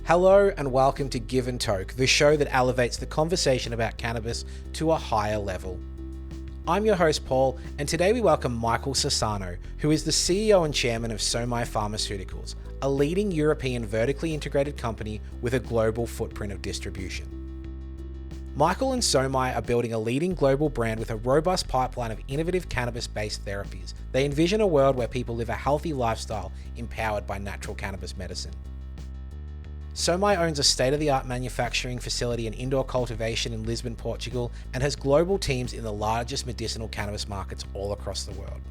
Hello and welcome to Give and Toke, the show that elevates the conversation about cannabis to a higher level. I'm your host Paul, and today we welcome Michael Sassano, who is the CEO and chairman of SOMAÍ Pharmaceuticals, a leading European vertically integrated company with a global footprint of distribution. Michael and SOMAÍ are building a leading global brand with a robust pipeline of innovative cannabis-based therapies. They envision a world where people live a healthy lifestyle empowered by natural cannabis medicine. SOMAÍ owns a state-of-the-art manufacturing facility and indoor cultivation in Lisbon, Portugal, and has global teams in the largest medicinal cannabis markets all across the world.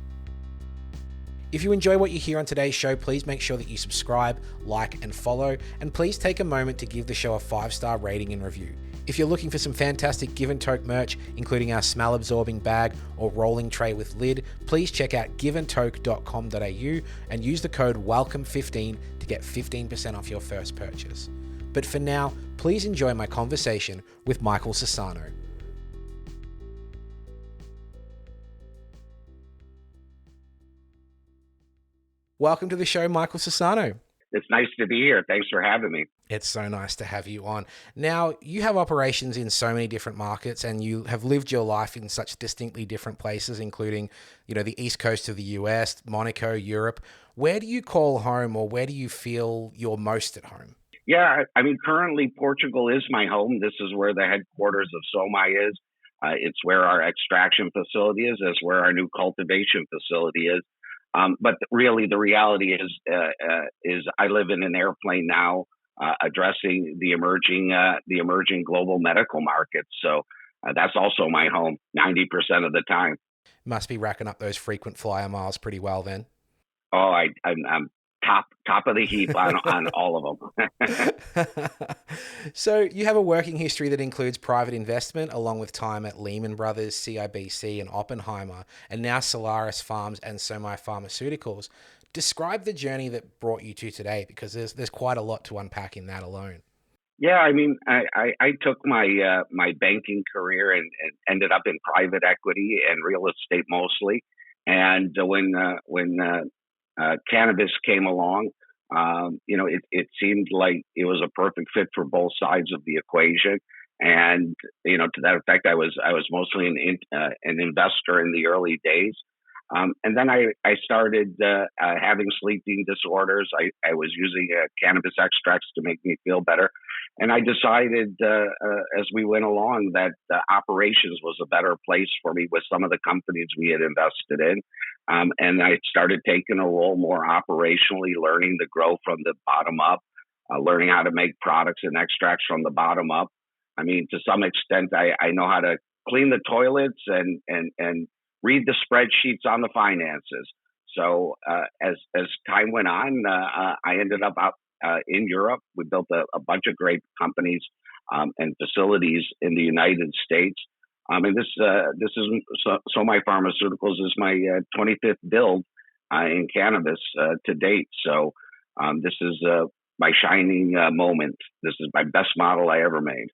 If you enjoy what you hear on today's show, please make sure that you subscribe, like, and follow, and please take a moment to give the show a 5-star rating and review. If you're looking for some fantastic Give and Toke merch, including our smell-absorbing bag or rolling tray with lid, please check out giveandtoke.com.au and use the code WELCOME15 to get 15% off your first purchase. But for now, please enjoy my conversation with Michael Sassano. Welcome to the show, Michael Sassano. It's nice to be here. Thanks for having me. It's so nice to have you on. Now, you have operations in so many different markets and you have lived your life in such distinctly different places, including, the East Coast of the US, Monaco, Europe. Where do you call home, or where do you feel you're most at home? Yeah, currently Portugal is my home. This is where the headquarters of SOMAÍ is. It's where our extraction facility is. It's where our new cultivation facility is. But really, the reality is I live in an airplane now, addressing the emerging global medical markets. So that's also my home 90% of the time. Must be racking up those frequent flyer miles pretty well then. Oh, I'm top of the heap on all of them. So you have a working history that includes private investment, along with time at Lehman Brothers, CIBC, and Oppenheimer, and now Solaris Farms and SOMAÍ Pharmaceuticals. Describe the journey that brought you to today, because there's quite a lot to unpack in that alone. Yeah, I took my my banking career and ended up in private equity and real estate mostly. And when cannabis came along, it seemed like it was a perfect fit for both sides of the equation. And to that effect, I was mostly an investor in the early days. And then I started having sleeping disorders. I was using cannabis extracts to make me feel better. And I decided as we went along that operations was a better place for me with some of the companies we had invested in. And I started taking a role more operationally, learning to grow from the bottom up, learning how to make products and extracts from the bottom up. I mean, to some extent, I know how to clean the toilets and read the spreadsheets on the finances. So as time went on, I ended up out in Europe. We built a bunch of great companies and facilities in the United States. And this is SOMAÍ Pharmaceuticals is my 25th build in cannabis to date. So this is my shining moment. This is my best model I ever made.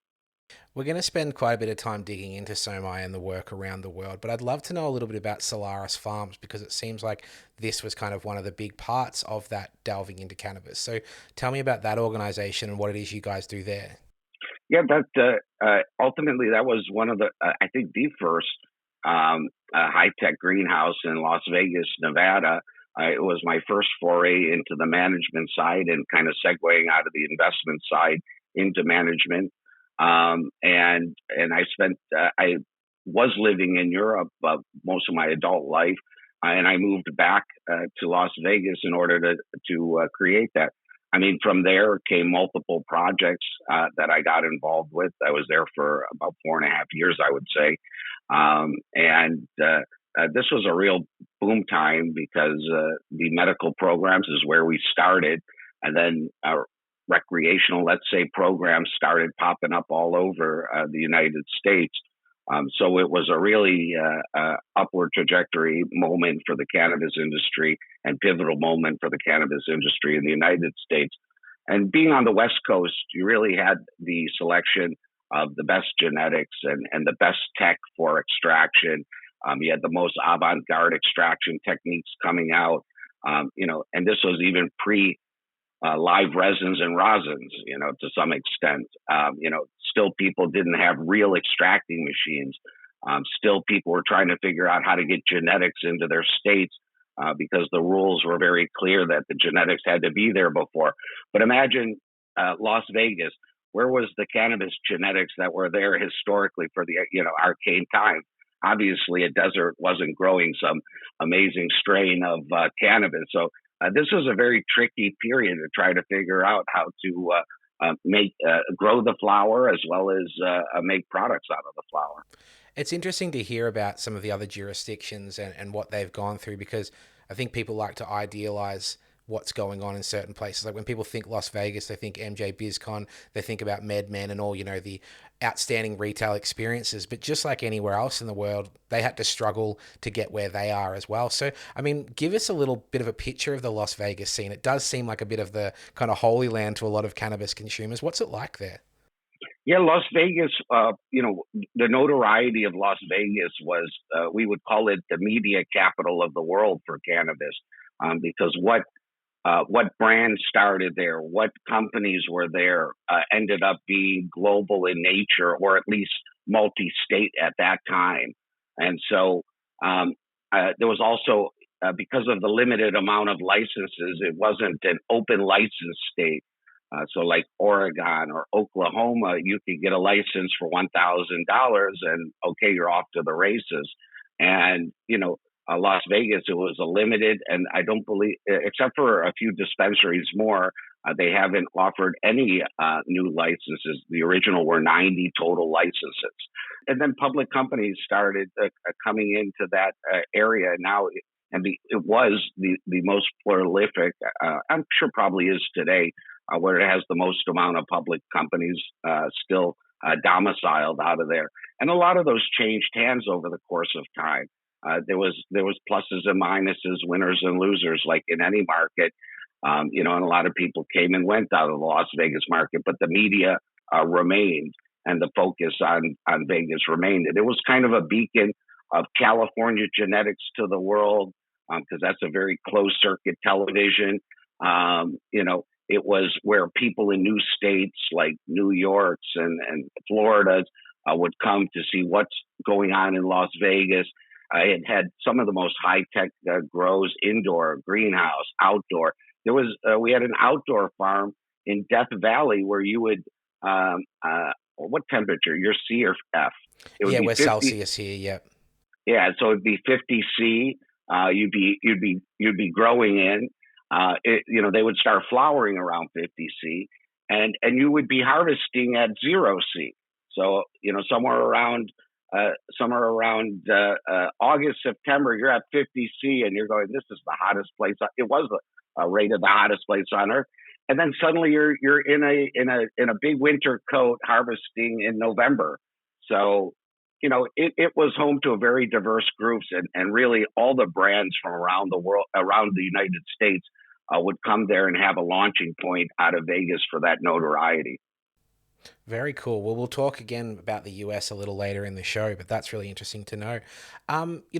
We're going to spend quite a bit of time digging into SOMAÍ and the work around the world, but I'd love to know a little bit about Solaris Farms, because it seems like this was kind of one of the big parts of that delving into cannabis. So tell me about that organization and what it is you guys do there. Yeah, that ultimately that was one of the, I think the first high-tech greenhouse in Las Vegas, Nevada. It was my first foray into the management side and kind of segueing out of the investment side into management. And I was living in Europe most of my adult life, and I moved back to Las Vegas in order to create that. I mean, from there came multiple projects that I got involved with. I was there for about 4.5 years, I would say. This was a real boom time because the medical programs is where we started. And then recreational, let's say, programs started popping up all over the United States. So it was a really upward trajectory moment for the cannabis industry and pivotal moment for the cannabis industry in the United States. And being on the West Coast, you really had the selection of the best genetics and the best tech for extraction. You had the most avant-garde extraction techniques coming out, and this was even pre live resins and rosins, to some extent. Still people didn't have real extracting machines. Still people were trying to figure out how to get genetics into their states because the rules were very clear that the genetics had to be there before. But imagine Las Vegas. Where was the cannabis genetics that were there historically for the arcane time? Obviously, a desert wasn't growing some amazing strain of cannabis. So this was a very tricky period to try to figure out how to grow the flower as well as make products out of the flower. It's interesting to hear about some of the other jurisdictions and what they've gone through, because I think people like to idealize what's going on in certain places. Like when people think Las Vegas, they think MJ BizCon, they think about MedMen and all, the outstanding retail experiences. But just like anywhere else in the world, they had to struggle to get where they are as well. So, I mean, give us a little bit of a picture of the Las Vegas scene. It does seem like a bit of the kind of holy land to a lot of cannabis consumers. What's it like there? Yeah, Las Vegas, the notoriety of Las Vegas was, we would call it the media capital of the world for cannabis, because what brands started there, what companies were there, ended up being global in nature, or at least multi-state at that time. And so there was also, because of the limited amount of licenses, it wasn't an open license state. So like Oregon or Oklahoma, you could get a license for $1,000 and okay, you're off to the races. And, Las Vegas, it was a limited, and I don't believe, except for a few dispensaries more, they haven't offered any new licenses. The original were 90 total licenses. And then public companies started coming into that area now. It was the most prolific, I'm sure probably is today, where it has the most amount of public companies still domiciled out of there. And a lot of those changed hands over the course of time. There was pluses and minuses, winners and losers, like in any market, and a lot of people came and went out of the Las Vegas market, but the media remained, and the focus on Vegas remained. And it was kind of a beacon of California genetics to the world, because that's a very closed circuit television. It was where people in new states like New York's and Florida would come to see what's going on in Las Vegas. It had some of the most high-tech grows, indoor, greenhouse, outdoor. We had an outdoor farm in Death Valley where you would, what temperature? Your C or F? Yeah, we're 50, Celsius here. Yeah. Yeah, so it'd be 50 C. You'd be growing in. They would start flowering around 50 C, and you would be harvesting at 0 C. So somewhere around August, September, you're at 50 C, and you're going, this is the hottest place. It was rated the hottest place on earth. And then suddenly you're in a big winter coat harvesting in November. So, it was home to a very diverse groups, and really all the brands from around the world, around the United States, would come there and have a launching point out of Vegas for that notoriety. Very cool. Well, we'll talk again about the US a little later in the show, but that's really interesting to know.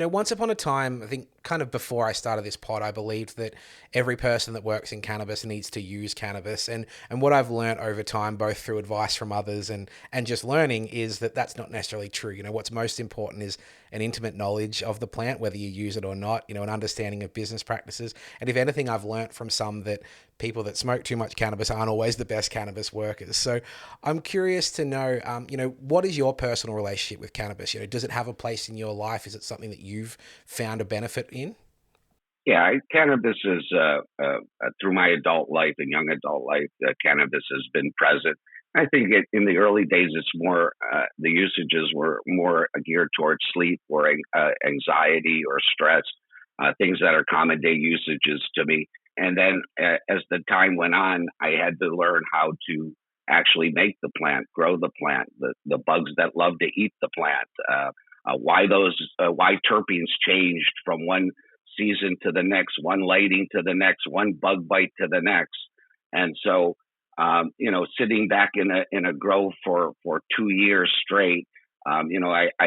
Once upon a time, I think kind of before I started this pod, I believed that every person that works in cannabis needs to use cannabis. And what I've learned over time, both through advice from others and just learning, is that that's not necessarily true. What's most important is an intimate knowledge of the plant, whether you use it or not, an understanding of business practices. And if anything, I've learned from some that people that smoke too much cannabis aren't always the best cannabis workers. So I'm curious to know, what is your personal relationship with cannabis? Does it have a place in your life? Is it something that you've found a benefit in? Yeah, cannabis is, through my adult life and young adult life, cannabis has been present. I think in the early days, it's more, the usages were more geared towards sleep or anxiety or stress, things that are common day usages to me. And then as the time went on, I had to learn how to actually make the plant, grow the plant, the bugs that love to eat the plant, why terpenes changed from one season to the next, one lighting to the next, one bug bite to the next. And so, sitting back in a grow for 2 years straight, I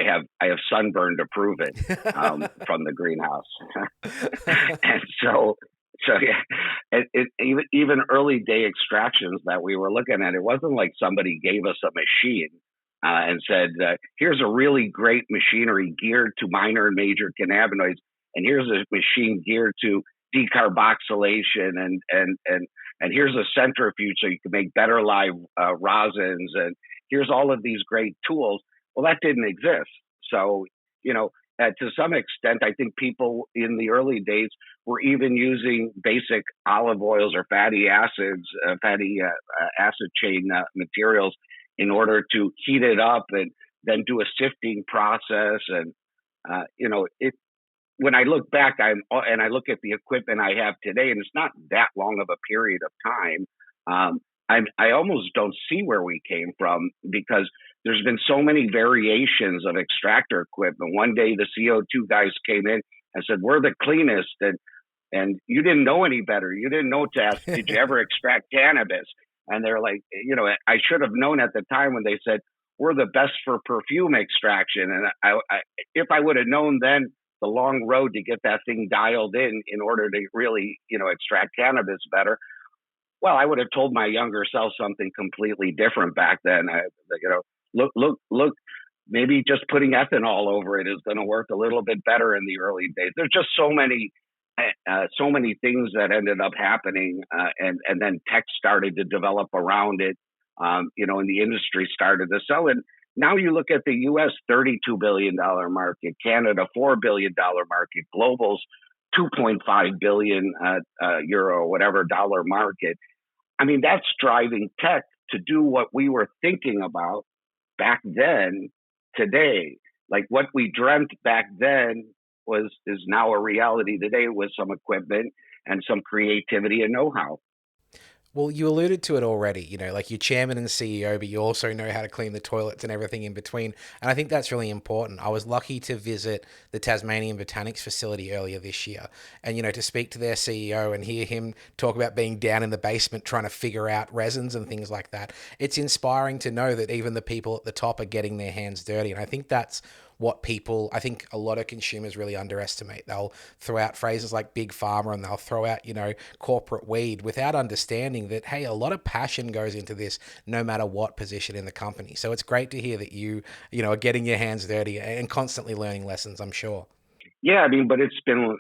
have sunburn to prove it from the greenhouse. And so So yeah, even early day extractions that we were looking at, it wasn't like somebody gave us a machine and said, "Here's a really great machinery geared to minor and major cannabinoids, and here's a machine geared to decarboxylation, and here's a centrifuge so you can make better live rosins, and here's all of these great tools." Well, that didn't exist. So you know, to some extent, I think people in the early days were even using basic olive oils or fatty acid chain materials in order to heat it up and then do a sifting process. And it when I look back, I look at the equipment I have today, and it's not that long of a period of time. I almost don't see where we came from because there's been so many variations of extractor equipment. One day the CO2 guys came in and said, "We're the cleanest," and you didn't know any better. You didn't know to ask, "Did you ever extract cannabis?" And they're like, I should have known at the time when they said, "We're the best for perfume extraction." And if I would have known then the long road to get that thing dialed in order to really, extract cannabis better, well, I would have told my younger self something completely different back then. Look, maybe just putting ethanol over it is going to work a little bit better in the early days. There's just so many things that ended up happening, and then tech started to develop around it, and the industry started to sell it. Now you look at the U.S. $32 billion market, Canada $4 billion market, global's 2.5 billion euro, whatever dollar market. I mean, that's driving tech to do what we were thinking about back then today. Like what we dreamt back then is now a reality today with some equipment and some creativity and know-how. Well, you alluded to it already, like you're chairman and CEO, but you also know how to clean the toilets and everything in between. And I think that's really important. I was lucky to visit the Tasmanian Botanics facility earlier this year and, to speak to their CEO and hear him talk about being down in the basement trying to figure out resins and things like that. It's inspiring to know that even the people at the top are getting their hands dirty. And I think that's I think a lot of consumers really underestimate. They'll throw out phrases like big pharma and they'll throw out, corporate weed without understanding that, hey, a lot of passion goes into this no matter what position in the company. So it's great to hear that are getting your hands dirty and constantly learning lessons, I'm sure. Yeah, I mean, but it's been,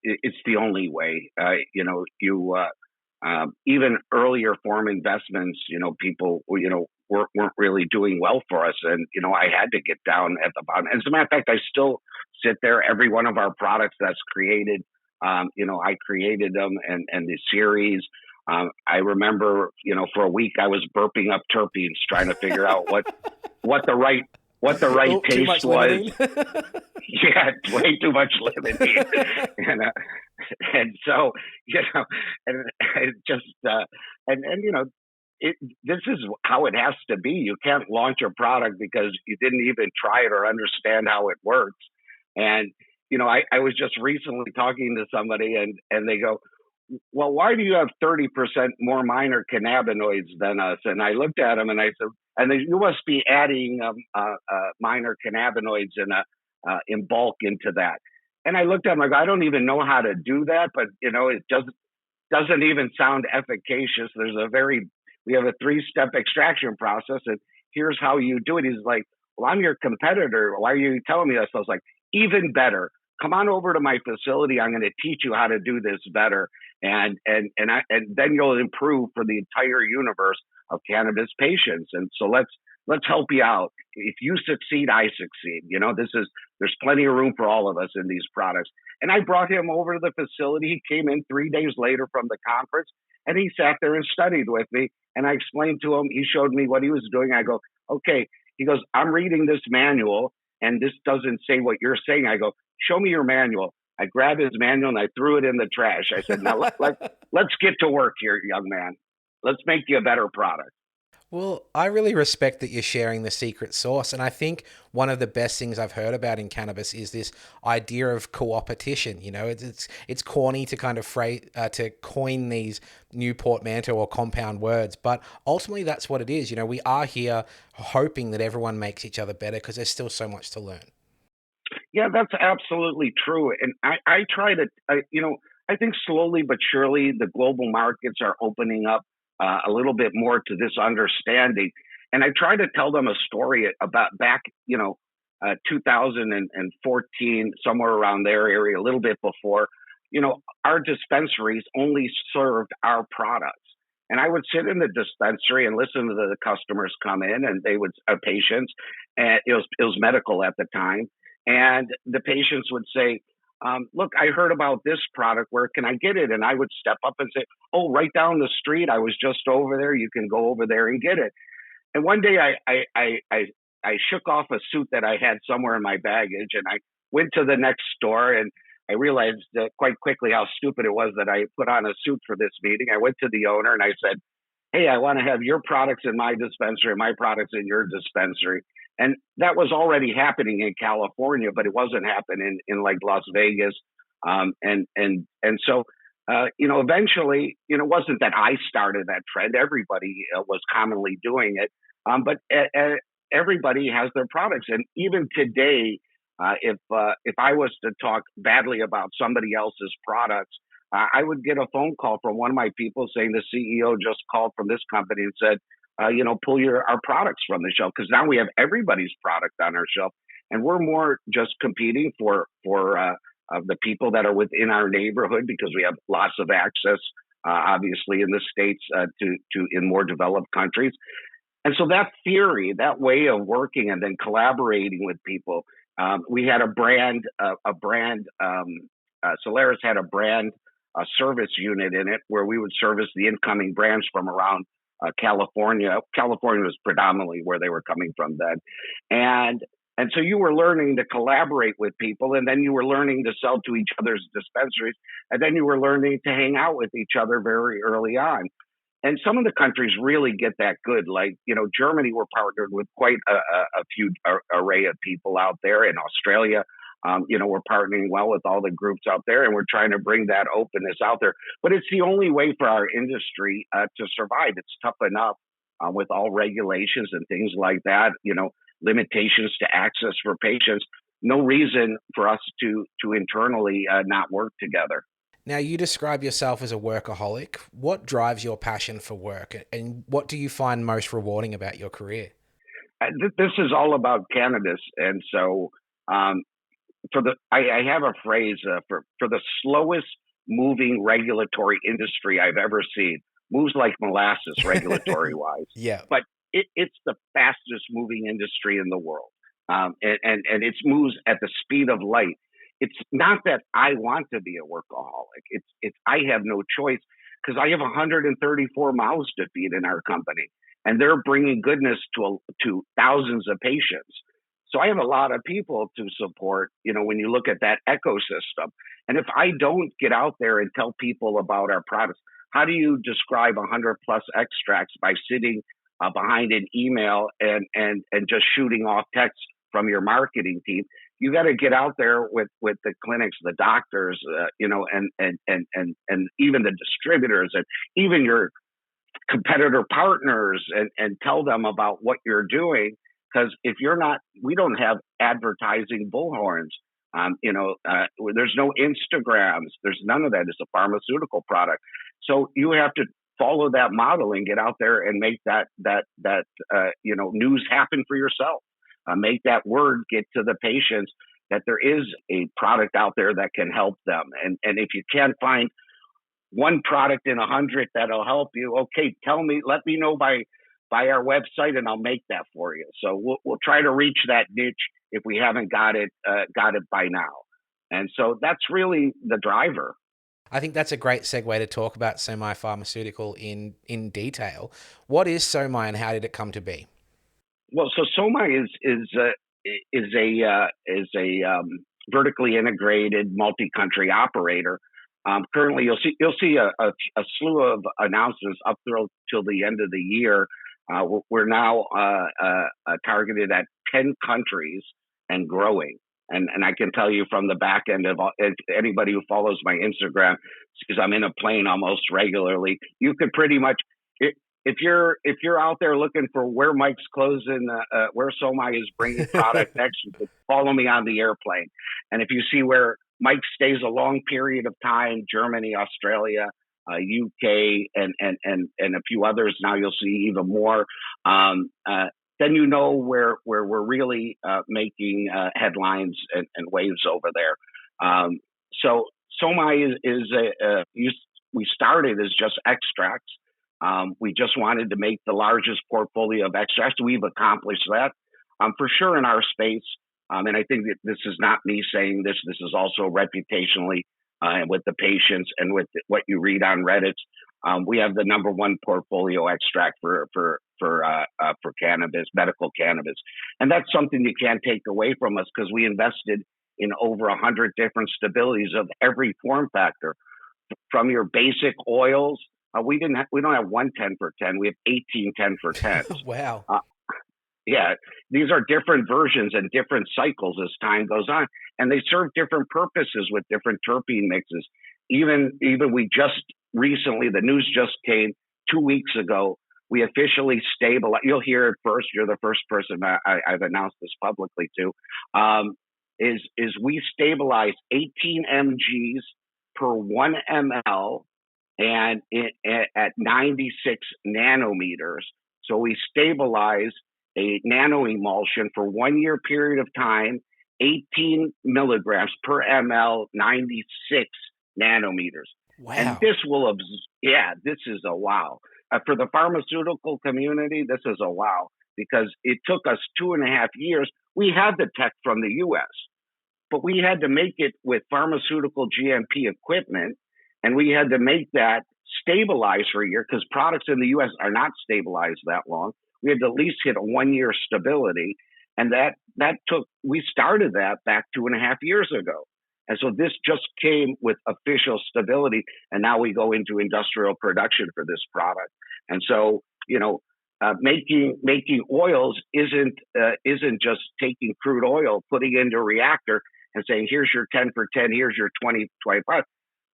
it's the only way. Even earlier form investments, people, weren't really doing well for us. And, I had to get down at the bottom. As a matter of fact, I still sit there. Every one of our products that's created, I created them and the series. I remember, for a week I was burping up terpenes trying to figure out what the right taste was. Yeah, way too much limonene. and so, and it just, this is how it has to be. You can't launch a product because you didn't even try it or understand how it works. And, I was just recently talking to somebody and they go, "Well, why do you have 30% more minor cannabinoids than us?" And I looked at them and I said, "You must be adding minor cannabinoids in bulk into that." And I looked at them like, "I don't even know how to do that, but it doesn't even sound efficacious. We have a 3-step extraction process, and here's how you do it." He's like, "Well, I'm your competitor. Why are you telling me this?" I was like, "Even better. Come on over to my facility. I'm going to teach you how to do this better, and then you'll improve for the entire universe of cannabis patients. And so let's help you out. If you succeed, I succeed. There's plenty of room for all of us in these products." And I brought him over to the facility. He came in 3 days later from the conference, and he sat there and studied with me. And I explained to him. He showed me what he was doing. I go, "Okay." He goes, "I'm reading this manual, and this doesn't say what you're saying." I go, "Show me your manual." I grabbed his manual and I threw it in the trash. I said, "Now let's get to work here, young man. Let's make you a better product." Well, I really respect that you're sharing the secret sauce. And I think one of the best things I've heard about in cannabis is this idea of co-opetition. It's corny to kind of to coin these new portmanteau or compound words, but ultimately that's what it is. We are here hoping that everyone makes each other better because there's still so much to learn. Yeah, that's absolutely true. And I try to, I think slowly but surely the global markets are opening up a little bit more to this understanding. And I try to tell them a story about back, 2014, somewhere around their area, a little bit before. Our dispensaries only served our products. And I would sit in the dispensary and listen to the customers come in, and they would patients, and it was medical at the time, and the patients would say, "Look, I heard about this product. Where can I get it?" And I would step up and say, "Oh, right down the street. I was just over there. You can go over there and get it." And one day I shook off a suit that I had somewhere in my baggage, and I went to the next store, and I realized quite quickly how stupid it was that I put on a suit for this meeting. I went to the owner and I said, "Hey, I want to have your products in my dispensary, my products in your dispensary." And that was already happening in California, but it wasn't happening in like Las Vegas. So eventually, it wasn't that I started that trend. Everybody was commonly doing it. But everybody has their products. And even today, if I was to talk badly about somebody else's products, I would get a phone call from one of my people saying the CEO just called from this company and said, pull our products from the shelf, because now we have everybody's product on our shelf, and we're more just competing for the people that are within our neighborhood, because we have lots of access, obviously in the States to in more developed countries. And so that theory, that way of working and then collaborating with people, we had a brand, Solaris had a brand service unit in it where we would service the incoming brands from around California. California was predominantly where they were coming from then. And so you were learning to collaborate with people, and then you were learning to sell to each other's dispensaries, and then you were learning to hang out with each other very early on. And some of the countries really get that good. Like, Germany, we're partnered with quite a few array of people out there. In Australia, we're partnering well with all the groups out there, and we're trying to bring that openness out there. But it's the only way for our industry to survive. It's tough enough with all regulations and things like that, limitations to access for patients. No reason for us to internally not work together. Now, you describe yourself as a workaholic. What drives your passion for work, and what do you find most rewarding about your career? This is all about cannabis. And so I have a phrase for the slowest moving regulatory industry I've ever seen. Moves like molasses regulatory wise. Yeah. But it's the fastest moving industry in the world. And it moves at the speed of light. It's not that I want to be a workaholic. It's I have no choice, because I have 134 mouths to feed in our company, and they're bringing goodness to thousands of patients. So I have a lot of people to support, when you look at that ecosystem. And if I don't get out there and tell people about our products, how do you describe 100 plus extracts by sitting behind an email and just shooting off text from your marketing team? You got to get out there with the clinics, the doctors, and even the distributors, and even your competitor partners, and tell them about what you're doing. Because if you're not, we don't have advertising bullhorns. There's no Instagrams. There's none of that. It's a pharmaceutical product. So you have to follow that model and get out there and make that news happen for yourself. Make that word get to the patients that there is a product out there that can help them. And if you can't find one product in 100 that'll help you, okay, let me know by our website, and I'll make that for you. So we'll try to reach that niche if we haven't got it by now. And so that's really the driver. I think that's a great segue to talk about SOMAÍ Pharmaceutical in detail. What is SOMAÍ, and how did it come to be? Well, so SOMAÍ is a vertically integrated multi-country operator. Currently, you'll see a slew of announcements up till the end of the year. We're now targeted at 10 countries and growing. And I can tell you from the back end of anybody who follows my Instagram, because I'm in a plane almost regularly, you could pretty much, if you're out there looking for where Mike's closing, where SOMAÍ is bringing product next, you could follow me on the airplane. And if you see where Mike stays a long period of time, Germany, Australia, UK, and a few others. Now you'll see even more. Then you know where we're really making headlines and waves over there. So SOMAÍ we started as just extracts. We just wanted to make the largest portfolio of extracts. We've accomplished that for sure in our space. And I think that this is not me saying this. This is also reputationally and with the patients and with what you read on Reddit. We have the number one portfolio extract for cannabis, medical cannabis, and that's something you can't take away from us because we invested in over 100 different stabilities of every form factor, from your basic oils. We don't have one 10 for 10. We have 18 10 for 10s. Wow. Yeah, these are different versions and different cycles as time goes on, and they serve different purposes with different terpene mixes. Even we just recently, the news just came 2 weeks ago. We officially stabilized. You'll hear it first. You're the first person I've announced this publicly to. Is we stabilized 18 mgs per 1 ml and at 96 nanometers. So we stabilize a nano emulsion for 1 year period of time, 18 milligrams per ml, 96 nanometers. Wow. And this this is a wow. For the pharmaceutical community, this is a wow, because it took us 2.5 years. We had the tech from the US, but we had to make it with pharmaceutical GMP equipment, and we had to make that stabilize for a year because products in the US are not stabilized that long. We had to at least hit a 1 year stability. And we started that back 2.5 years ago. And so this just came with official stability. And now we go into industrial production for this product. And so, making oils isn't just taking crude oil, putting it into a reactor and saying, here's your 10 for 10, here's your 20, 25.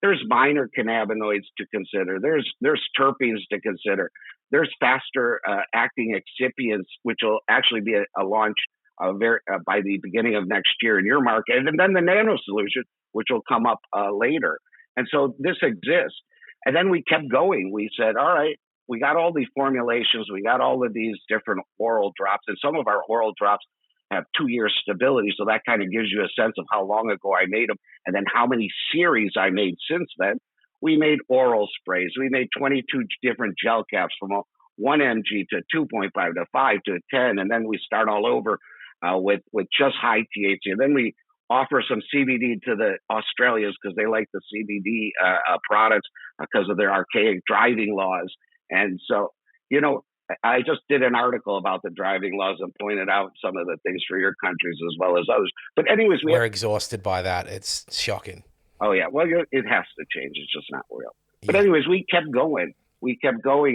There's minor cannabinoids to consider. There's terpenes to consider. There's faster acting excipients, which will actually be a launch by the beginning of next year in your market. And then the nano solution, which will come up later. And so this exists. And then we kept going. We said, all right, we got all these formulations. We got all of these different oral drops. And some of our oral drops have 2 years stability. So that kind of gives you a sense of how long ago I made them and then how many series I made since then. We made oral sprays. We made 22 different gel caps from 1 mg to 2.5 to 5 to 10. And then we start all over with just high THC. And then we offer some CBD to the Australians because they like the CBD products because of their archaic driving laws. And so, I just did an article about the driving laws and pointed out some of the things for your countries as well as others. But anyways, we're exhausted by that. It's shocking. Oh, yeah. Well, it has to change. It's just not real. But anyways, we kept going.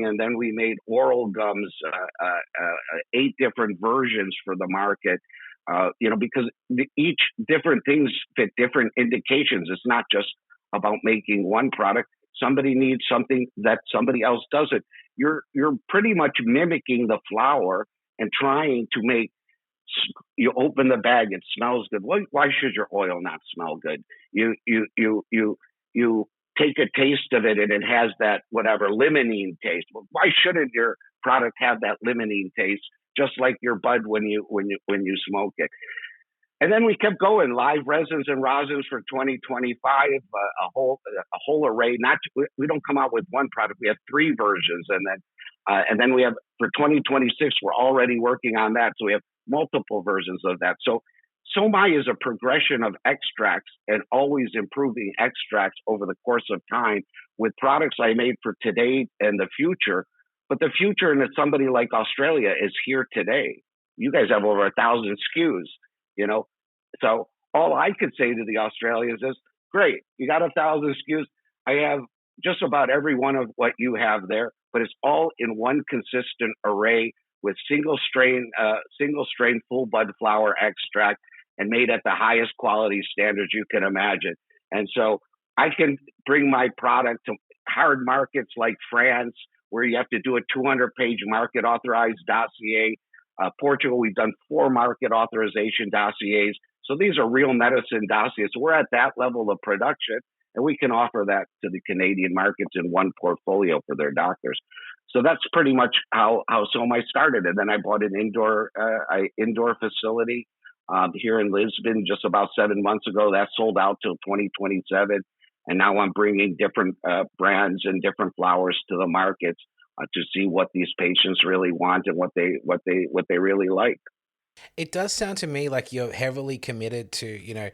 And then we made oral gums, 8 different versions for the market, because each different things fit different indications. It's not just about making one product. Somebody needs something that somebody else doesn't. You're pretty much mimicking the flower and trying to make. You open the bag, it smells good. Why should your oil not smell good? You take a taste of it and it has that whatever limonene taste. Well, why shouldn't your product have that limonene taste, just like your bud when you smoke it? And then we kept going, live resins and rosins for 2025, a whole array. We don't come out with one product; we have 3 versions, and then we have for 2026. We're already working on that, so we have multiple versions of that. So SOMAÍ is a progression of extracts and always improving extracts over the course of time with products I made for today and the future. But the future in somebody like Australia is here today. You guys have over 1,000 SKUs, So all I could say to the Australians is, great, you got 1,000 SKUs. I have just about every one of what you have there, but it's all in one consistent array with single strain full bud flower extract and made at the highest quality standards you can imagine. And so I can bring my product to hard markets like France, where you have to do a 200-page market authorized dossier. Portugal, we've done 4 market authorization dossiers. So these are real medicine dossiers. So we're at that level of production, and we can offer that to the Canadian markets in one portfolio for their doctors. So that's pretty much how SOMAÍ started. And then I bought an indoor facility here in Lisbon just about 7 months ago. That sold out till 2027. And now I'm bringing different brands and different flowers to the markets to see what these patients really want and what they really like. It does sound to me like you're heavily committed to,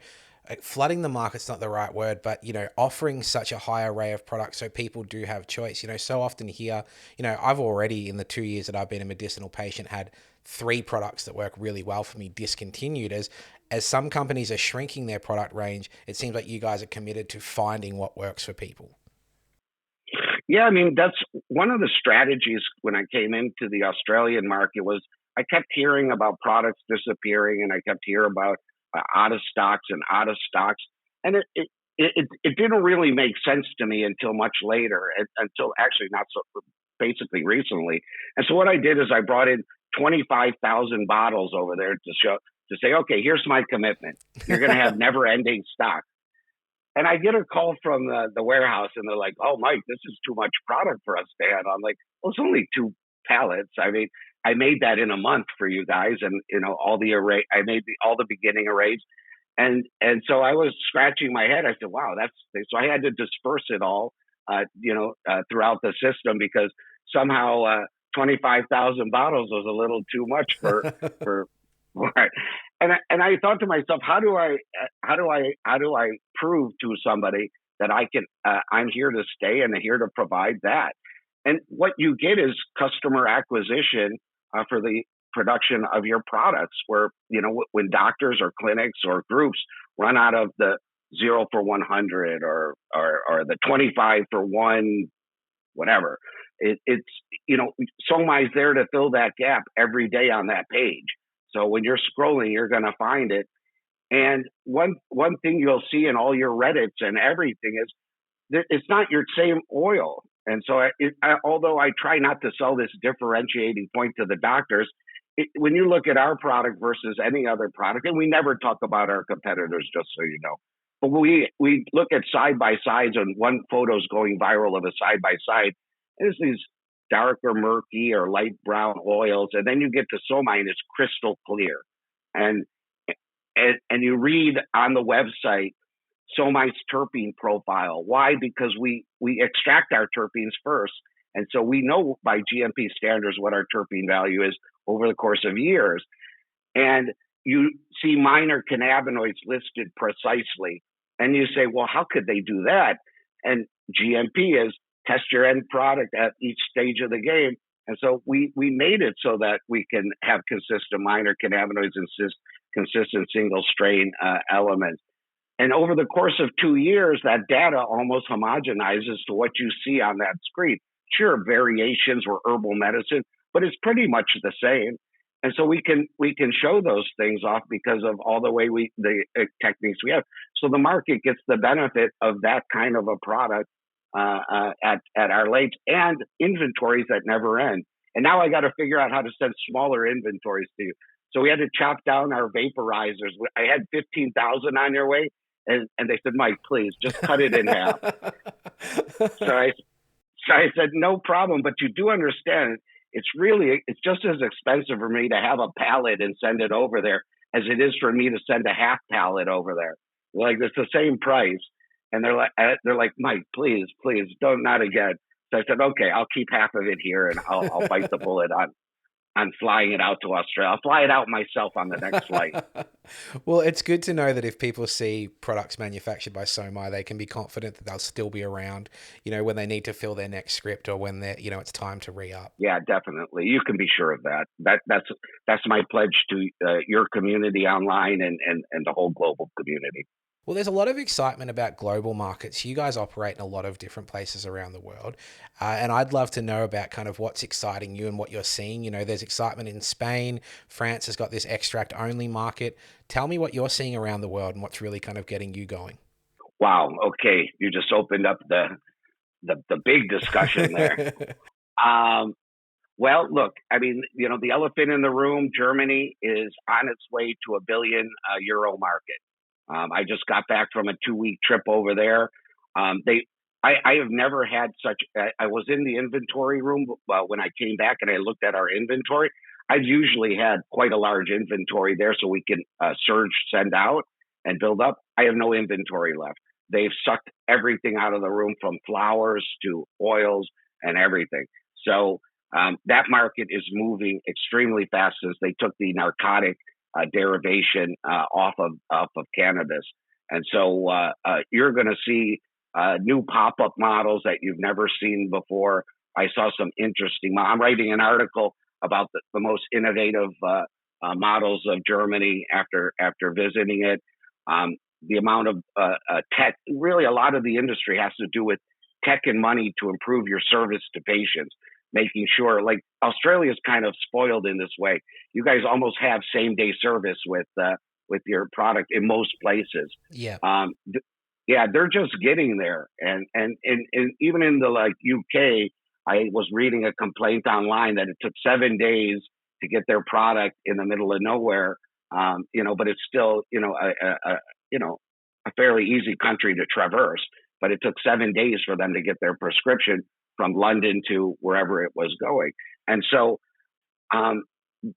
flooding the market's not the right word, but, offering such a high array of products so people do have choice. So often here, I've already, in the 2 years that I've been a medicinal patient, had 3 products that work really well for me discontinued. As some companies are shrinking their product range, it seems like you guys are committed to finding what works for people. Yeah, I mean, that's one of the strategies when I came into the Australian market was I kept hearing about products disappearing, and I kept hearing about out of stocks and out of stocks. And it didn't really make sense to me until much later, until actually not so basically recently. And so what I did is I brought in 25,000 bottles over there to say, okay, here's my commitment. You're going to have never ending stock. And I get a call from the warehouse, and they're like, "Oh, Mike, this is too much product for us to handle." I'm like, "Well, it's only 2 pallets. I mean, I made that in a month for you guys, and all the array. I made all the beginning arrays, and so I was scratching my head. I said, "Wow, that's." So I had to disperse it all, throughout the system because somehow 25,000 bottles was a little too much for. Right. And I thought to myself, how do I prove to somebody that I'm here to stay and here to provide that? And what you get is customer acquisition for the production of your products, where when doctors or clinics or groups run out of the 0 for 100 or the 25 for 1, whatever, it's SOMAÍ's there to fill that gap every day on that page. So when you're scrolling, you're going to find it. And one thing you'll see in all your Reddits and everything is that it's not your same oil. And so although I try not to sell this differentiating point to the doctors, when you look at our product versus any other product, and we never talk about our competitors, just so you know, but we look at side-by-sides, and one photo's going viral of a side-by-side. There's these darker, murky, or light brown oils, and then you get to SOMAÍ, and it's crystal clear. And you read on the website SOMAÍ's terpene profile. Why? Because we extract our terpenes first, and so we know by GMP standards what our terpene value is over the course of years. And you see minor cannabinoids listed precisely, and you say, well, how could they do that? And GMP is test your end product at each stage of the game. And so we made it so that we can have consistent minor cannabinoids and consistent single strain elements. And over the course of 2 years, that data almost homogenizes to what you see on that screen. Sure, variations were herbal medicine, but it's pretty much the same. And so we can show those things off because of all the techniques we have. So the market gets the benefit of that kind of a product at our lakes, and inventories that never end. And now I got to figure out how to send smaller inventories to you. So we had to chop down our vaporizers. I had 15,000 on your way, and they said, Mike, please just cut it in half. So I said, no problem, but you do understand it's just as expensive for me to have a pallet and send it over there as it is for me to send a half pallet over there. Like, it's the same price. And they're like, Mike, please, not again. So I said, okay, I'll keep half of it here, and I'll bite the bullet on flying it out to Australia. I'll fly it out myself on the next flight. Well, it's good to know that if people see products manufactured by SOMAÍ, they can be confident that they'll still be around, when they need to fill their next script or when it's time to re-up. Yeah, definitely. You can be sure of that. That's my pledge to your community online and the whole global community. Well, there's a lot of excitement about global markets. You guys operate in a lot of different places around the world. And I'd love to know about kind of what's exciting you and what you're seeing. There's excitement in Spain. France has got this extract-only market. Tell me what you're seeing around the world and what's really kind of getting you going. Wow. Okay. You just opened up the big discussion there. Well, look, I mean, the elephant in the room, Germany is on its way to a billion euro market. I just got back from a 2-week trip over there. I have never had such. I was in the inventory room when I came back, and I looked at our inventory. I've usually had quite a large inventory there, so we can surge, send out, and build up. I have no inventory left. They've sucked everything out of the room, from flowers to oils and everything. So that market is moving extremely fast, as they took the narcotic derivation off of cannabis. And so you're going to see new pop-up models that you've never seen before. I saw some interesting. I'm writing an article about the most innovative models of Germany after visiting it. The amount of tech, really, a lot of the industry has to do with tech and money to improve your service to patients, making sure, like, Australia is kind of spoiled in this way. You guys almost have same day service with your product in most places. Yeah. Yeah, they're just getting there. And even in the UK, I was reading a complaint online that it took 7 days to get their product in the middle of nowhere. But it's still, a fairly easy country to traverse, but it took 7 days for them to get their prescription from London to wherever it was going. And so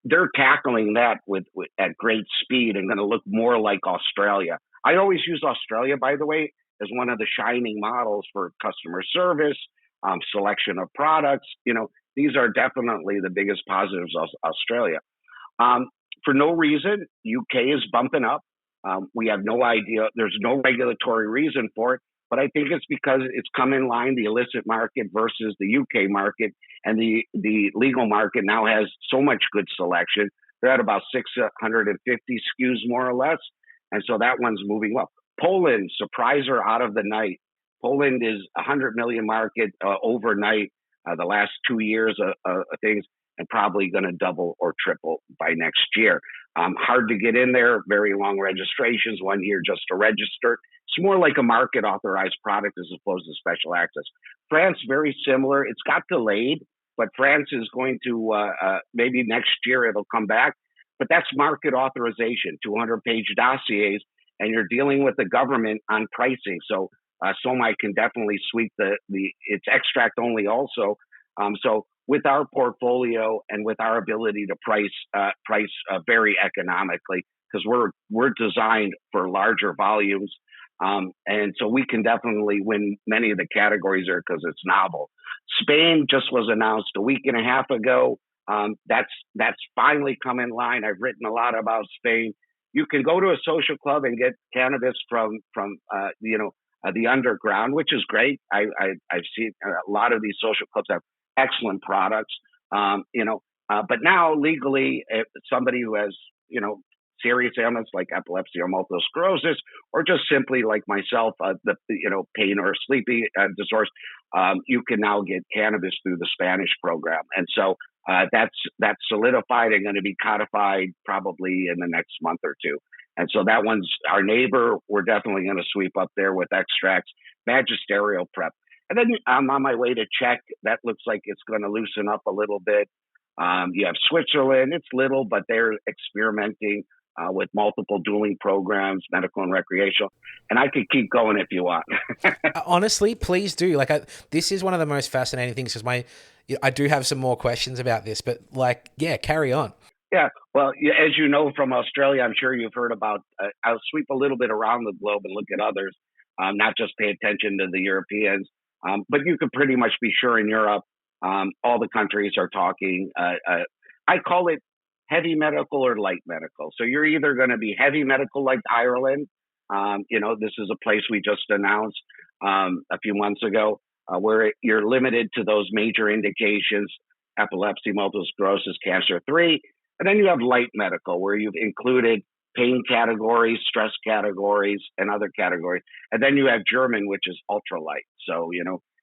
they're tackling that with at great speed and going to look more like Australia. I always use Australia, by the way, as one of the shining models for customer service, selection of products. These are definitely the biggest positives of Australia. For no reason, UK is bumping up. We have no idea. There's no regulatory reason for it, but I think it's because it's come in line, the illicit market versus the UK market, and the legal market now has so much good selection. They're at about 650 SKUs, more or less. And so that one's moving up. Poland, surpriser out of the night. Poland is 100 million market overnight, the last 2 years of things, and probably going to double or triple by next year. Hard to get in there, very long registrations, 1 year just to register. It's more like a market authorized product as opposed to special access. France, very similar. It's got delayed, but France is going to, maybe next year it'll come back. But that's market authorization, 200-page dossiers, and you're dealing with the government on pricing. So SOMAÍ can definitely sweep it's extract only also. So with our portfolio and with our ability to price very economically, because we're designed for larger volumes, and so we can definitely win many of the categories there because it's novel. Spain just was announced a week and a half ago. That's finally come in line. I've written a lot about Spain. You can go to a social club and get cannabis from the underground, which is great. I've seen a lot of these social clubs have excellent products. But now legally, if somebody who has serious ailments like epilepsy or multiple sclerosis, or just simply like myself, pain or sleepy disorders, you can now get cannabis through the Spanish program. And so that's solidified and going to be codified probably in the next month or two. And so that one's our neighbor. We're definitely going to sweep up there with extracts, magisterial prep. And then I'm on my way to Czech. That looks like it's going to loosen up a little bit. You have Switzerland. It's little, but they're experimenting with multiple dueling programs, medical and recreational. And I could keep going if you want. Honestly, please do. This is one of the most fascinating things because I do have some more questions about this, but carry on. Yeah. Well, as you know from Australia, I'm sure you've heard about, I'll sweep a little bit around the globe and look at others, not just pay attention to the Europeans. But you could pretty much be sure in Europe, all the countries are talking. I call it heavy medical or light medical. So you're either going to be heavy medical like Ireland. This is a place we just announced a few months ago where you're limited to those major indications, epilepsy, multiple sclerosis, cancer 3. And then you have light medical where you've included pain categories, stress categories, and other categories. And then you have German, which is ultralight. So,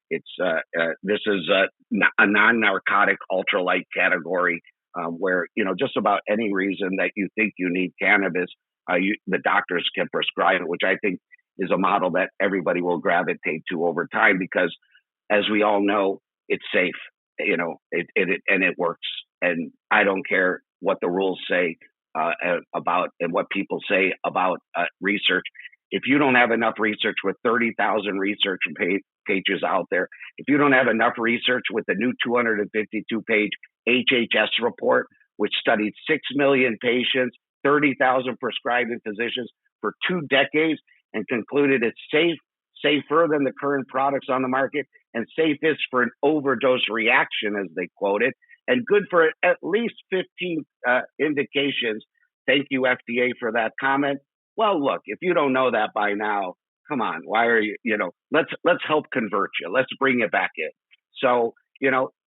it's this is a non-narcotic ultralight category where, just about any reason that you think you need cannabis, the doctors can prescribe it, which I think is a model that everybody will gravitate to over time because, as we all know, it's safe. and it works. And I don't care what the rules say about and what people say about research. If you don't have enough research with 30,000 research pages out there, if you don't have enough research with the new 252-page HHS report, which studied 6 million patients, 30,000 prescribing physicians for 2 decades, and concluded it's safer than the current products on the market, and safest for an overdose reaction, as they quote it, and good for at least 15 indications. Thank you, FDA, for that comment. Well, look, if you don't know that by now, come on, why are you, let's help convert you. Let's bring it back in. So,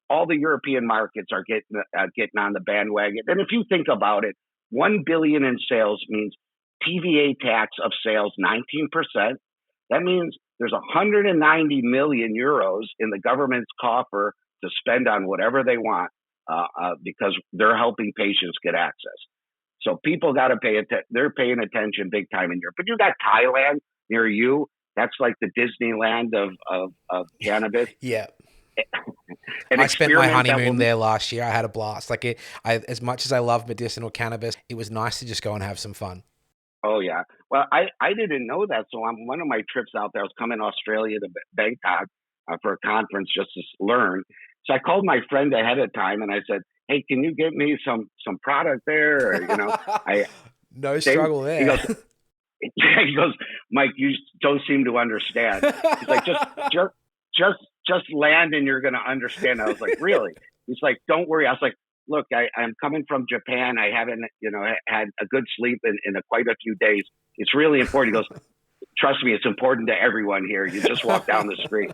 all the European markets are getting on the bandwagon. And if you think about it, 1 billion in sales means TVA tax of sales, 19%. That means there's 190 million euros in the government's coffer to spend on whatever they want because they're helping patients get access. So people got to they're paying attention big time in Europe. But you got Thailand near you. That's like the Disneyland of cannabis. Yeah. I spent my honeymoon there last year. I had a blast. As much as I love medicinal cannabis, it was nice to just go and have some fun. Oh, yeah. Well, I didn't know that. So on one of my trips out there, I was coming to Australia to Bangkok for a conference just to learn. So I called my friend ahead of time and I said, hey, can you get me some product there? Or, no struggle there. He goes, Mike, you don't seem to understand. He's like, just land and you're going to understand. I was like, really? He's like, don't worry. I was like, look, I'm coming from Japan. I haven't, had a good sleep in quite a few days. It's really important. He goes, trust me, it's important to everyone here. You just walk down the street.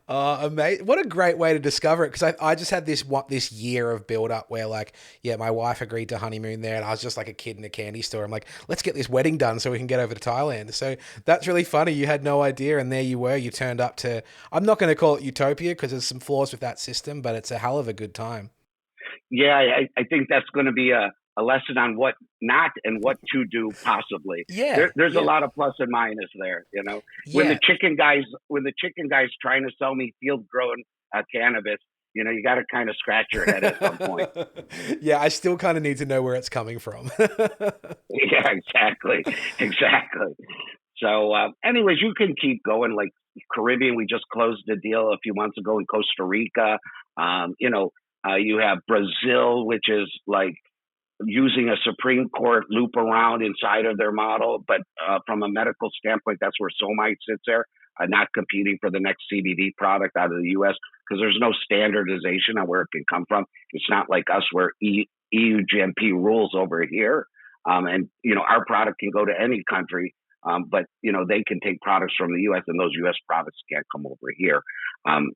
Amazing. What a great way to discover it. Because I just had this year of build up where my wife agreed to honeymoon there and I was just like a kid in a candy store. I'm like, let's get this wedding done so we can get over to Thailand. So that's really funny. You had no idea. And there you were, you turned up to, I'm not going to call it utopia because there's some flaws with that system, but it's a hell of a good time. Yeah, I think that's going to be a lesson on what not and what to do possibly. Yeah, there's a lot of plus and minus there. When the chicken guys trying to sell me field grown cannabis, you got to kind of scratch your head at some point. Yeah, I still kind of need to know where it's coming from. Yeah, exactly. So, anyways, you can keep going. Like Caribbean, we just closed a deal a few months ago in Costa Rica. You have Brazil, which is like using a Supreme Court loop around inside of their model. But from a medical standpoint, that's where SOMAÍ sits there, not competing for the next CBD product out of the U.S. because there's no standardization on where it can come from. It's not like us where EU GMP rules over here. And our product can go to any country. But they can take products from the U.S. and those U.S. products can't come over here on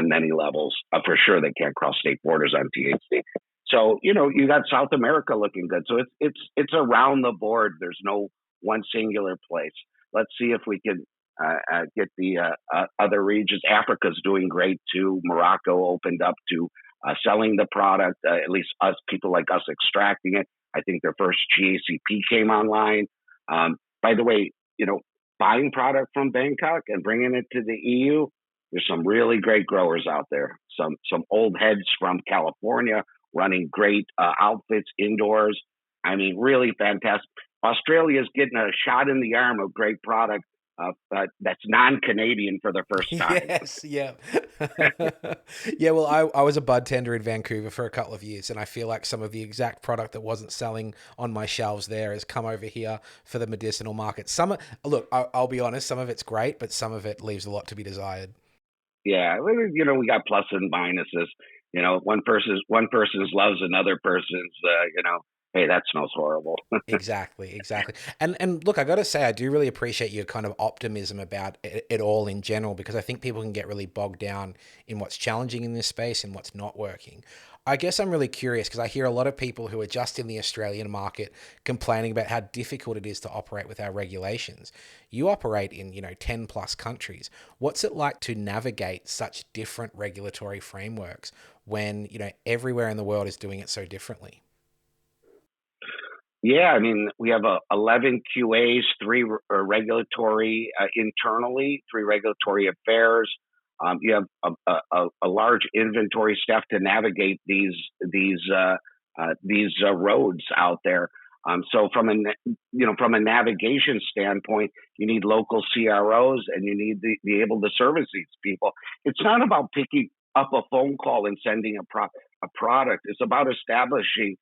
many levels. For sure, they can't cross state borders on THC. So you got South America looking good. So it's around the board. There's no one singular place. Let's see if we can get the other regions. Africa's doing great too. Morocco opened up to selling the product. At least us people like us extracting it. I think their first GACP came online. By the way, buying product from Bangkok and bringing it to the EU, there's some really great growers out there. Some old heads from California running great outfits indoors. I mean, really fantastic. Australia's getting a shot in the arm of great product that's non-Canadian for the first time. Yes, yeah. Yeah, well, I was a bud tender in Vancouver for a couple of years, and I feel like some of the exact product that wasn't selling on my shelves there has come over here for the medicinal market. I'll be honest, some of it's great, but some of it leaves a lot to be desired. Yeah, we got plus and minuses. One person's loves another person's, hey, that smells horrible. Exactly. And look, I got to say, I do really appreciate your kind of optimism about it all in general, because I think people can get really bogged down in what's challenging in this space and what's not working. I guess I'm really curious because I hear a lot of people who are just in the Australian market complaining about how difficult it is to operate with our regulations. You operate in, 10 plus countries. What's it like to navigate such different regulatory frameworks when, everywhere in the world is doing it so differently? Yeah, I mean, we have 11 QAs, 3 regulatory internally, 3 regulatory affairs. You have a large inventory staff to navigate these roads out there. So from a navigation standpoint, you need local CROs and you need to be able to service these people. It's not about picking up a phone call and sending a product. It's about establishing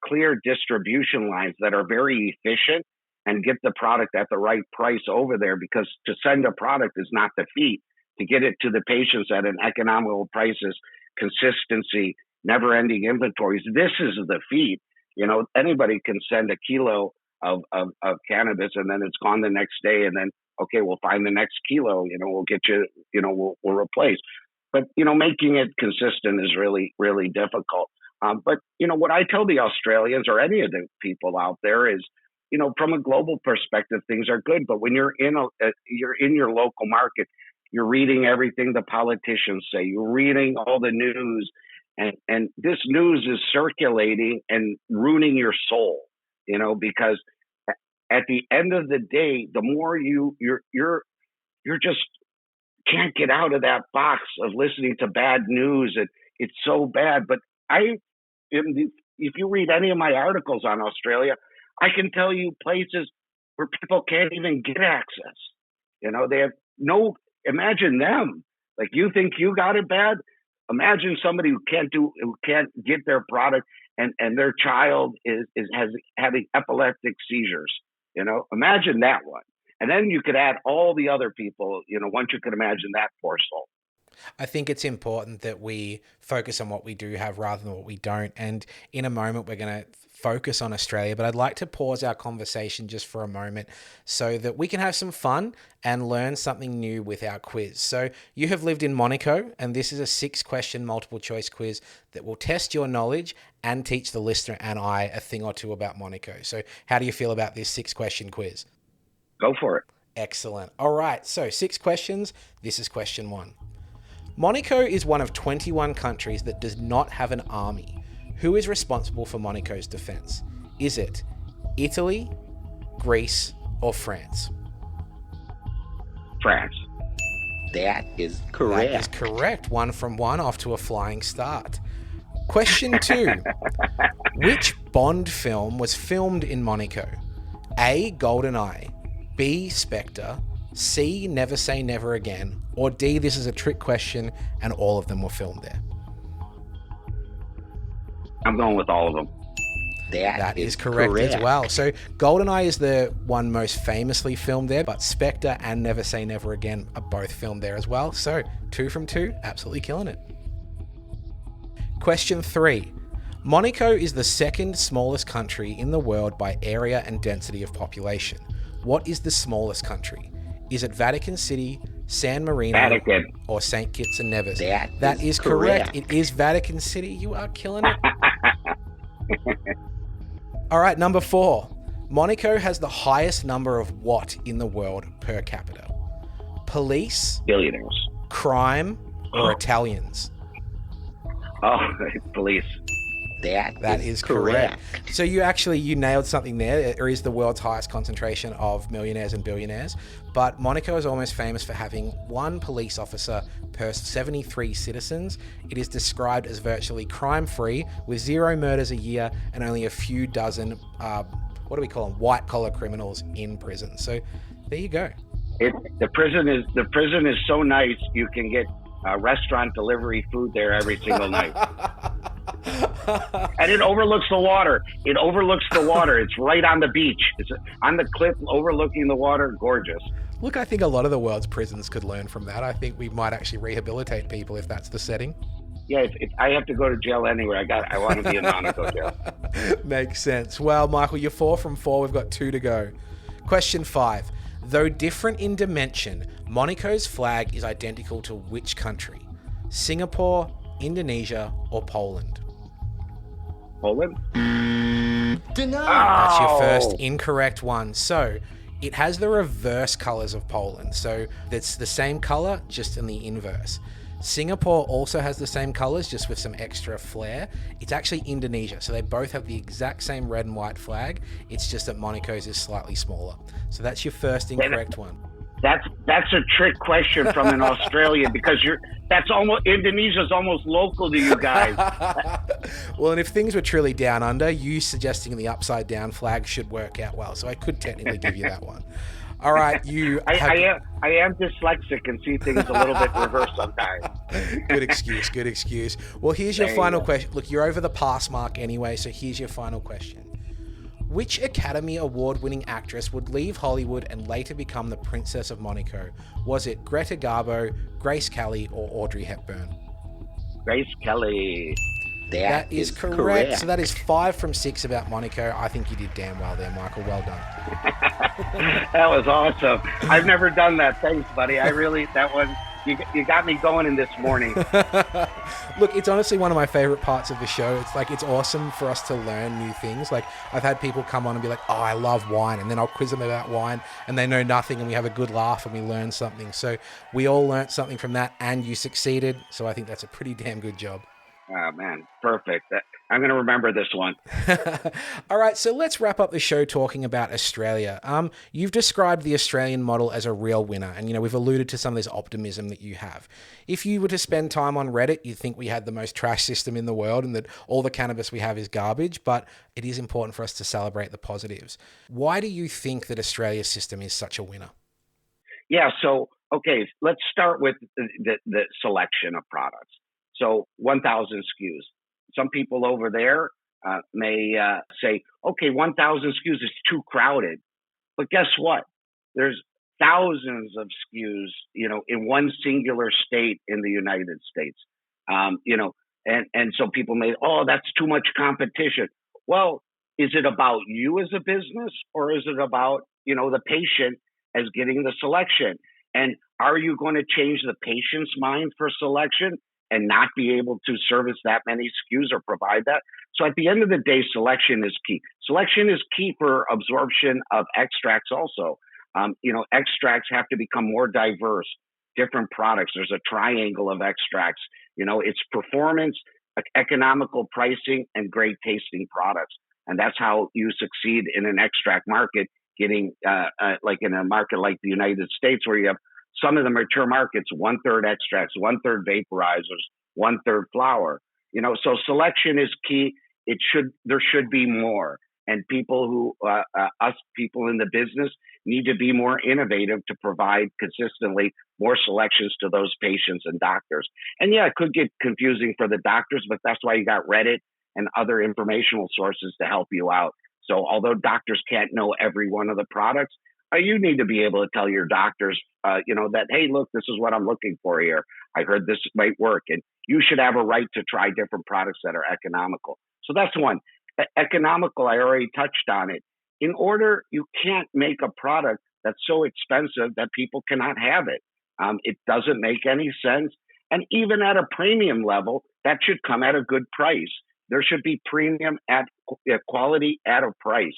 clear distribution lines that are very efficient and get the product at the right price over there, because to send a product is not the feat. To get it to the patients at an economical prices, consistency, never-ending inventories, this is the feat. Anybody can send a kilo of cannabis and then it's gone the next day, and then, okay, we'll find the next kilo, we'll get you, we'll replace. But, making it consistent is really, really difficult. But what I tell the Australians or any of the people out there is, from a global perspective, things are good. But when you're in your local market, you're reading everything the politicians say. You're reading all the news, and this news is circulating and ruining your soul. Because at the end of the day, the more you're just can't get out of that box of listening to bad news, and it's so bad. But if you read any of my articles on Australia, I can tell you places where people can't even get access. They have no. Imagine them. Like, you think you got it bad? Imagine somebody who can't get their product, and their child is having epileptic seizures. Imagine that one. And then you could add all the other people, once you could imagine that poor soul. I think it's important that we focus on what we do have rather than what we don't. And in a moment, we're going to focus on Australia, but I'd like to pause our conversation just for a moment so that we can have some fun and learn something new with our quiz. So you have lived in Monaco, and this is a 6-question multiple choice quiz that will test your knowledge and teach the listener and I a thing or two about Monaco. So how do you feel about this 6-question quiz? Go for it. Excellent. All right. So 6 questions. This is question 1. Monaco is one of 21 countries that does not have an army. Who is responsible for Monaco's defense? Is it Italy, Greece, or France? France. That is correct. That is correct. 1 from 1, off to a flying start. Question 2. Which Bond film was filmed in Monaco? A, GoldenEye, B, Spectre, C, Never Say Never Again, or D, this is a trick question and all of them were filmed there? I'm going with all of them. That is correct as well. So GoldenEye is the one most famously filmed there, but Spectre and Never Say Never Again are both filmed there as well. So 2 from 2, absolutely killing it. Question 3. Monaco is the 2nd smallest country in the world by area and density of population. What is the smallest country? Is it Vatican City, San Marino, Vatican, or St. Kitts and Nevis? That is correct. It is Vatican City. You are killing it. All right, number 4. Monaco has the highest number of what in the world per capita? Police, billionaires, crime, or Italians? Oh, police. That is correct. So you nailed something there. There is the world's highest concentration of millionaires and billionaires, but Monaco is almost famous for having 1 police officer per 73 citizens. It is described as virtually crime-free, with 0 murders a year and only a few dozen, what do we call them, white-collar criminals in prison. So there you go. The prison is so nice, you can get restaurant delivery food there every single night. And it overlooks the water. It's right on the beach. It's on the cliff overlooking the water. Gorgeous. Look, I think a lot of the world's prisons could learn from that. I think we might actually rehabilitate people if that's the setting. Yeah, if I have to go to jail anywhere, I want to be in Monaco jail. Makes sense. Well, Michael, you're 4 from 4. We've got 2 to go. Question 5. Though different in dimension, Monaco's flag is identical to which country? Singapore, Indonesia, or Poland? Poland? Denied. That's your first incorrect one. So it has the reverse colors of Poland. So it's the same color, just in the inverse. Singapore also has the same colors, just with some extra flair. It's actually Indonesia. So they both have the exact same red and white flag. It's just that Monaco's is slightly smaller. So that's your first incorrect one. That's a trick question from an Australian because Indonesia's almost local to you guys. Well, and if things were truly down under, you suggesting the upside down flag should work out well. So I could technically give you that one. All right, I am dyslexic and see things a little bit reversed sometimes. Good excuse. Well, here's your final question. Look, you're over the pass mark anyway, so here's your final question. Which Academy Award-winning actress would leave Hollywood and later become the Princess of Monaco? Was it Greta Garbo, Grace Kelly, or Audrey Hepburn? Grace Kelly. That is correct. So that is 5 from 6 about Monaco. I think you did damn well there, Michael. Well done. That was awesome. I've never done that. Thanks, buddy. You got me going in this morning. Look, it's honestly one of my favorite parts of the show. It's awesome for us to learn new things. Like, I've had people come on and be like, oh, I love wine. And then I'll quiz them about wine and they know nothing and we have a good laugh and we learn something. So we all learned something from that and you succeeded. So I think that's a pretty damn good job. Oh, man. Perfect. I'm going to remember this one. All right, so let's wrap up the show talking about Australia. You've described the Australian model as a real winner, and we've alluded to some of this optimism that you have. If you were to spend time on Reddit, you'd think we had the most trash system in the world and that all the cannabis we have is garbage, but it is important for us to celebrate the positives. Why do you think that Australia's system is such a winner? Yeah, so, okay, let's start with the selection of products. So 1,000 SKUs. Some people over there may say, okay, 1,000 SKUs is too crowded. But guess what? There's thousands of SKUs, in one singular state in the United States. And so people may, oh, that's too much competition. Well, is it about you as a business or is it about, the patient as getting the selection? And are you going to change the patient's mind for selection and not be able to service that many SKUs or provide that? So at the end of the day, selection is key. Selection is key for absorption of extracts also. Extracts have to become more diverse, different products. There's a triangle of extracts. It's performance, economical pricing, and great tasting products. And that's how you succeed in an extract market, getting like in a market like the United States where you have some of the mature markets, 1/3 extracts, 1/3 vaporizers, 1/3 flower. So selection is key. There should be more. And people who, us people in the business need to be more innovative to provide consistently more selections to those patients and doctors. And yeah, it could get confusing for the doctors, but that's why you got Reddit and other informational sources to help you out. So although doctors can't know every one of the products, you need to be able to tell your doctors, that, hey, look, this is what I'm looking for here. I heard this might work. And you should have a right to try different products that are economical. So that's one. Economical, I already touched on it. You can't make a product that's so expensive that people cannot have it. It doesn't make any sense. And even at a premium level, that should come at a good price. There should be premium at quality at a price.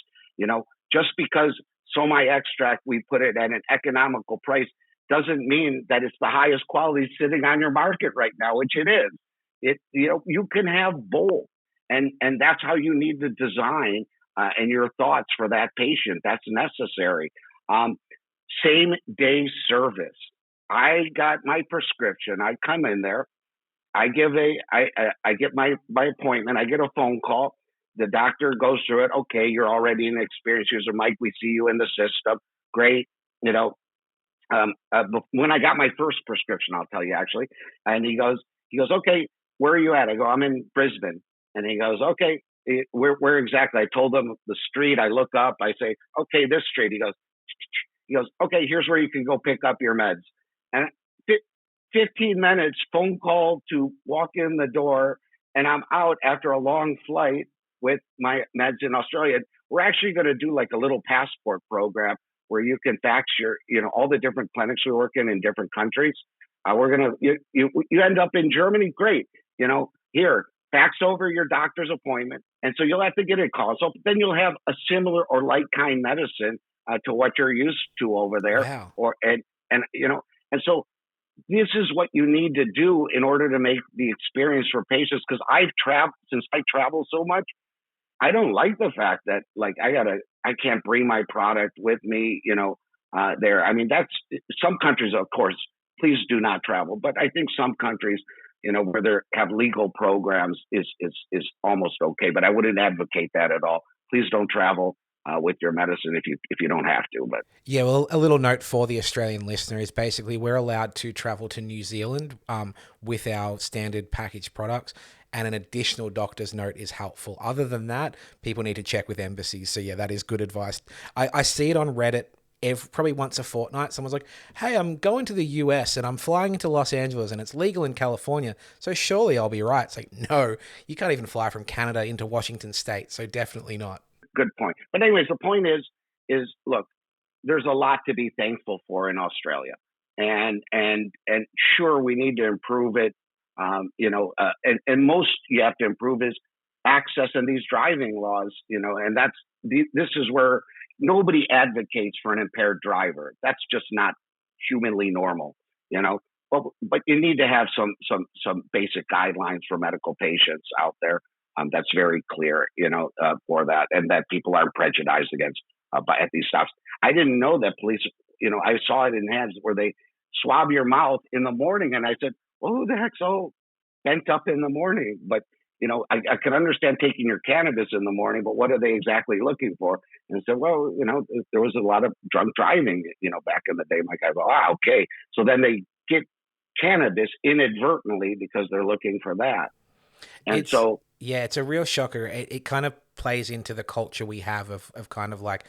Just because SOMAÍ extract, we put it at an economical price, doesn't mean that it's the highest quality sitting on your market right now, which it is. You can have both. And that's how you need to design and your thoughts for that patient. That's necessary. Same day service. I got my prescription. I come in there. I get my appointment. I get a phone call. The doctor goes through it. Okay, you're already an experienced user, Mike. We see you in the system. Great. When I got my first prescription, I'll tell you actually. And he goes, okay, where are you at? I go, I'm in Brisbane. And he goes, okay, where exactly? I told him the street. I look up. I say, okay, this street. He goes, okay, here's where you can go pick up your meds. And 15 minutes, phone call to walk in the door, and I'm out after a long flight with my meds in Australia. We're actually going to do like a little passport program where you can fax your, all the different clinics we work in different countries. We're going to, you end up in Germany, great. Here, fax over your doctor's appointment. And so you'll have to get a call. So then you'll have a similar or like kind medicine to what you're used to over there. Wow. And so this is what you need to do in order to make the experience for patients. Because since I travel so much, I don't like the fact that I can't bring my product with me, there. I mean, that's some countries, of course, please do not travel. But I think some countries, where they have legal programs is almost okay. But I wouldn't advocate that at all. Please don't travel with your medicine if you don't have to. But yeah, well, a little note for the Australian listener is basically we're allowed to travel to New Zealand with our standard packaged products, and an additional doctor's note is helpful. Other than that, people need to check with embassies. So yeah, that is good advice. I see it on Reddit probably once a fortnight. Someone's like, hey, I'm going to the US and I'm flying into Los Angeles and it's legal in California, so surely I'll be right. It's like, no, you can't even fly from Canada into Washington State, so definitely not. Good point. But anyways, the point is look, there's a lot to be thankful for in Australia, and sure, we need to improve it. And most you have to improve is access and these driving laws. And this is where nobody advocates for an impaired driver. That's just not humanly normal. But you need to have some basic guidelines for medical patients out there. That's very clear, for that, and that people aren't prejudiced against at these stops. I didn't know that police, I saw it in ads where they swab your mouth in the morning, and I said, well, who the heck's so bent up in the morning? But, I can understand taking your cannabis in the morning, but what are they exactly looking for? And I said, well, there was a lot of drunk driving, back in the day. Like, I go, okay. So then they get cannabis inadvertently because they're looking for that. And yeah, it's a real shocker. It kind of plays into the culture we have of kind of like,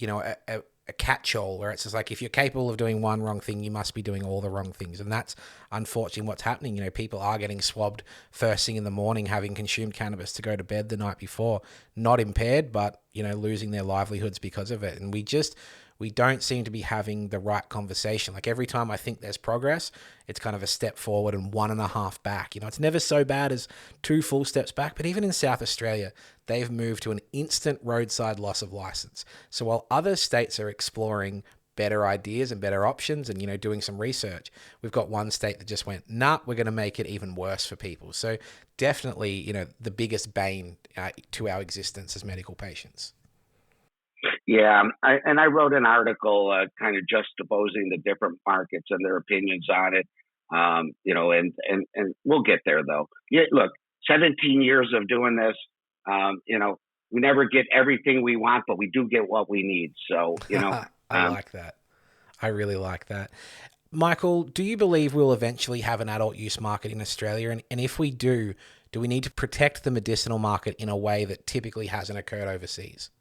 a catch-all where it's just like, if you're capable of doing one wrong thing, you must be doing all the wrong things. And that's unfortunately what's happening. People are getting swabbed first thing in the morning, having consumed cannabis to go to bed the night before, not impaired, but, losing their livelihoods because of it. And we don't seem to be having the right conversation. Like every time I think there's progress, it's kind of a step forward and 1.5 back. It's never so bad as 2 full steps back. But even in South Australia, they've moved to an instant roadside loss of license. So while other states are exploring better ideas and better options and, doing some research, we've got one state that just went, nah, we're going to make it even worse for people. So definitely, the biggest bane to our existence as medical patients. Yeah, I wrote an article kind of juxtaposing the different markets and their opinions on it, and we'll get there though. Yeah, look, 17 years of doing this, we never get everything we want, but we do get what we need. So, I like that. I really like that. Michael, do you believe we'll eventually have an adult use market in Australia? And if we do we need to protect the medicinal market in a way that typically hasn't occurred overseas?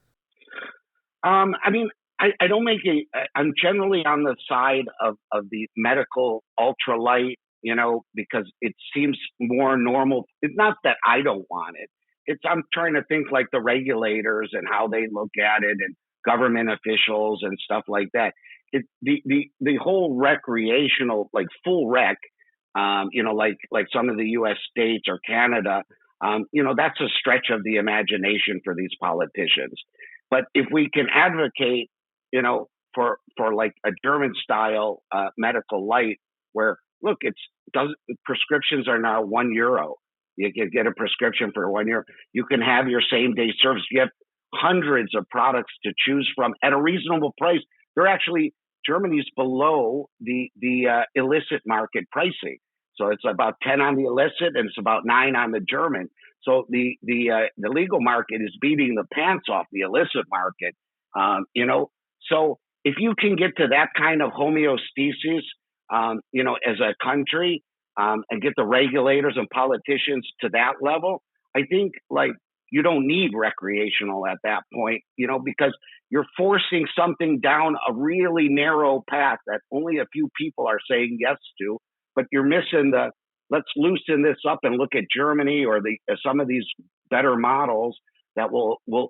I mean, I don't make it. I'm generally on the side of the medical ultralight, because it seems more normal. It's not that I don't want it. I'm trying to think like the regulators and how they look at it and government officials and stuff like that. The whole recreational, like full rec, like some of the U.S. states or Canada, that's a stretch of the imagination for these politicians. But if we can advocate, for like a German style medical light, where look, prescriptions are now €1. You can get a prescription for €1. You can have your same day service. You have hundreds of products to choose from at a reasonable price. Germany's below the illicit market pricing. So it's about 10 on the illicit and it's about 9 on the German. So the legal market is beating the pants off the illicit market. So if you can get to that kind of homeostasis, as a country, and get the regulators and politicians to that level, I think like you don't need recreational at that point, because you're forcing something down a really narrow path that only a few people are saying yes to, but you're missing let's loosen this up and look at Germany or some of these better models that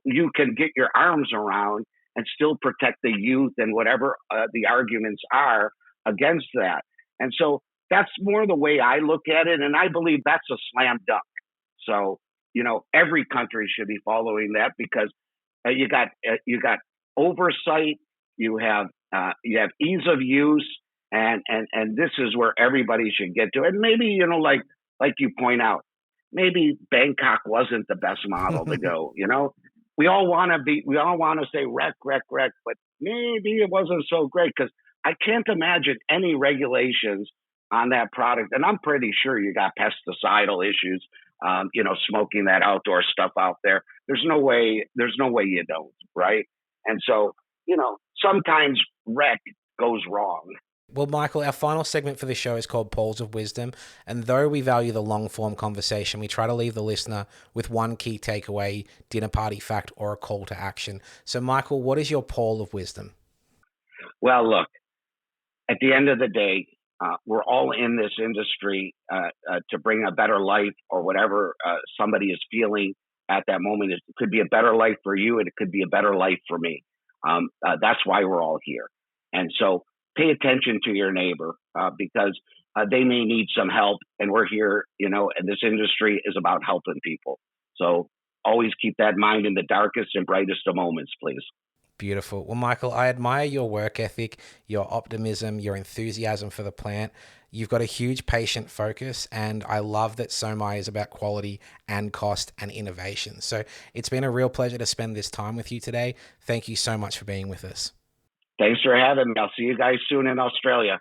you can get your arms around and still protect the youth and whatever the arguments are against that. And so that's more the way I look at it. And I believe that's a slam dunk. So, every country should be following that because you got oversight, you have ease of use, and this is where everybody should get to. And maybe, like you point out, maybe Bangkok wasn't the best model to go, we all want to say rec, but maybe it wasn't so great because I can't imagine any regulations on that product. And I'm pretty sure you got pesticidal issues, smoking that outdoor stuff out there. There's no way you don't, right? And so, sometimes rec goes wrong. Well, Michael, our final segment for the show is called Pools of Wisdom. And though we value the long-form conversation, we try to leave the listener with one key takeaway, dinner party fact, or a call to action. So, Michael, what is your Pool of Wisdom? Well, look, at the end of the day, we're all in this industry to bring a better life or whatever somebody is feeling at that moment. It could be a better life for you, and it could be a better life for me. That's why we're all here. And so pay attention to your neighbor because they may need some help, and we're here, and this industry is about helping people. So always keep that in mind in the darkest and brightest of moments, please. Beautiful. Well, Michael, I admire your work ethic, your optimism, your enthusiasm for the plant. You've got a huge patient focus, and I love that SOMAÍ is about quality and cost and innovation. So it's been a real pleasure to spend this time with you today. Thank you so much for being with us. Thanks for having me. I'll see you guys soon in Australia.